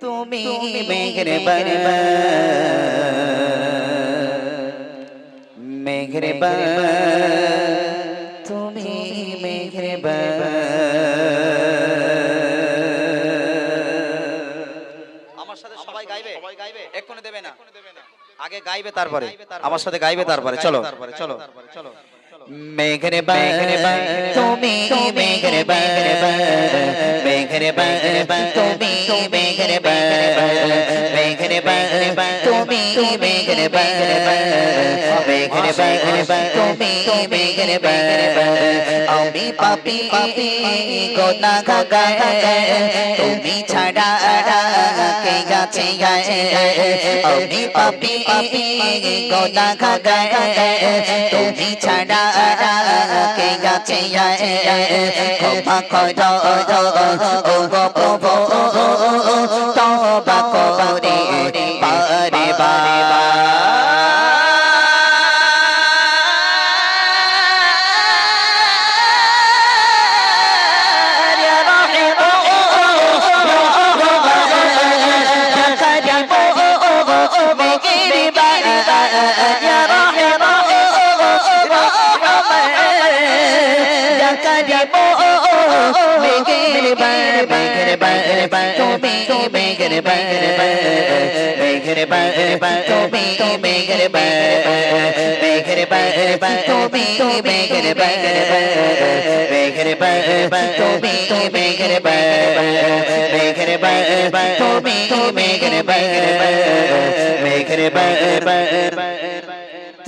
তুমি মেহেরবান মেহেরবান তুমি মেহেরবান। আমার সাথে সবাই গাইবে, এক্ষুনি দেবে না, আগে গাইবে তারপরে আমার সাথে গাইবে তারপরে। চলো চলো চলো। মেহেরবান তুমি মেহেরবান মেহেরবান তুমি মেহেরবান মেহেরবান তুমি মেহেরবান মেহেরবান তুমি মেহেরবান। আমি পাপী গুনাহগার তুমি ছাড়া কে আছে আমি পাপী গুনাহগার তুমি ছাড়া কে আছে ক্ষমা করো ও গো প্রভু তওবা করে বারে বারে।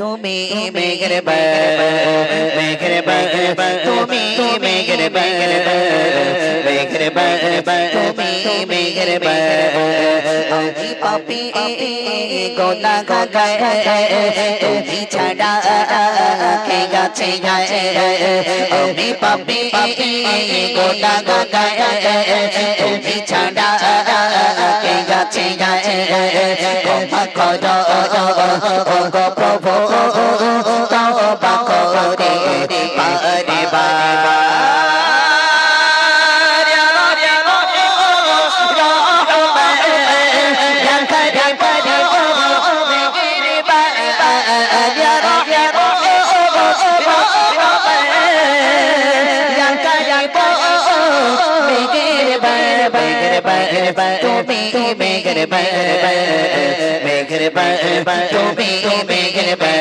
তুমি মেহেরবান মেহেরবান তুমি মেহেরবান মেহেরবান তুমি মেহেরবান। আমি পাপী গুনাহগার তুমি ছাড়া কে আছে আমি পাপী গুনাহগার তুমি ছাড়া কে আছে ক্ষমা করো ও গো প্রভু তওবা করে বারে বারে। তুমি মেহেরবান মেহেরবান তুমি মেহেরবান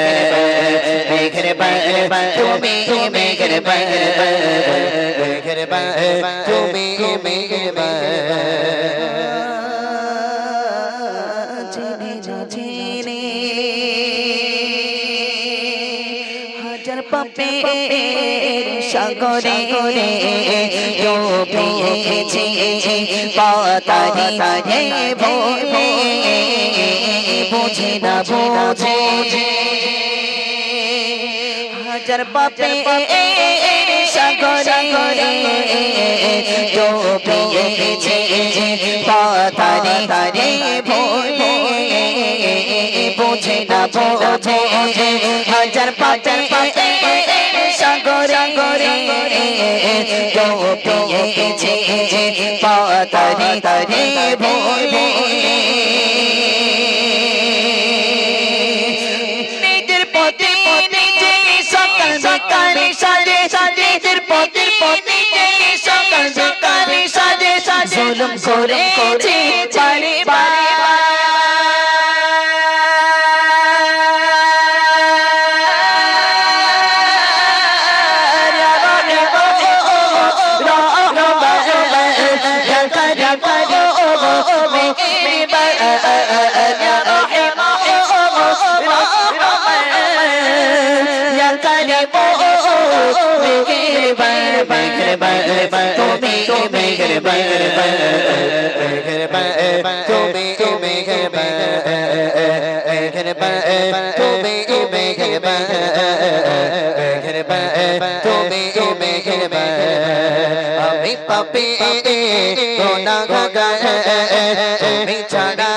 মেহেরবান তুমি মেহেরবান মেহেরবান তুমি মেহেরবান। জেনে হাজার পাপের সাগরে ডুবেছি পাতারি তারে ভোলে বুঝি না বোঝে হাজার পাপের সাগরে ডুবেছি পাতারি তারে ভোলে বুঝি না বোঝে হাজার পাপের সাগরে ডুবেছি পাতারি তারে ভোলে নিজের পথে নিজে সকাল সকালে সাজে সাজে নিজের পথে নিজে সকাল সকালে সাজে সাজে জুলুম করেছি বারে বারে। আমি পাপী গুনাহগার তুমি ছাড়া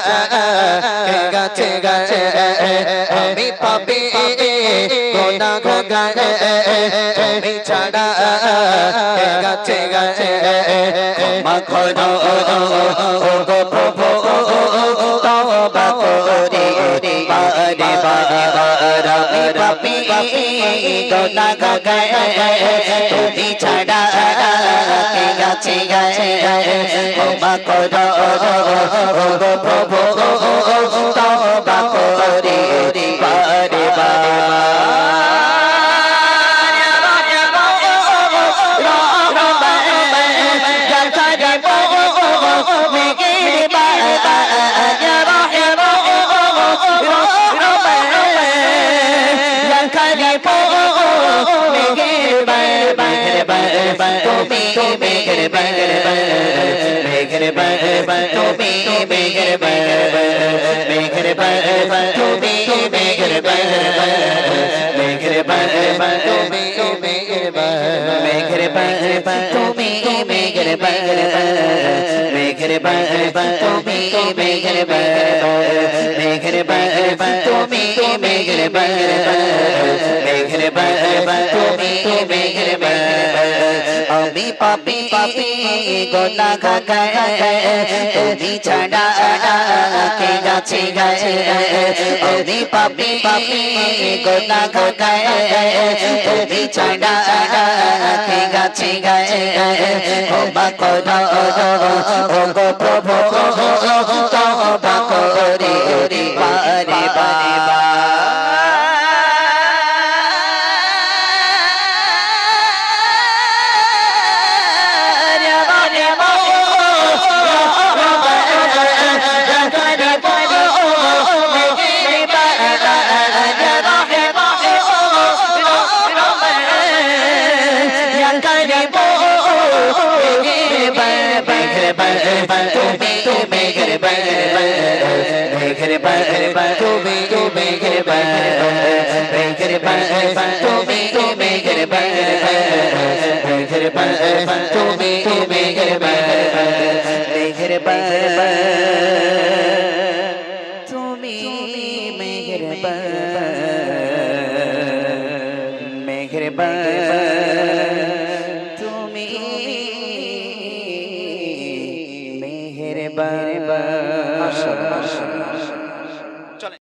কে আছে আমি পাপী গুনাহগার তুমি ছাড়া কে আছে ক্ষমা করো ও গো প্রভু গোনা গায়ে তুমি ছাড়া কে আছে গায়ে ক্ষমা করো গো প্রভু তওবা করে বারে আমি পাপি পাপি গোনা গায়ে তুমি ছাড়া কে আছে গায়ে আমি পাপি পাপি গোনা গায়ে তুমি ছাড়া কে আছে গায়ে ক্ষমা করো গো প্রভু তওবা করে বারে বারে তুমি মেহেরবান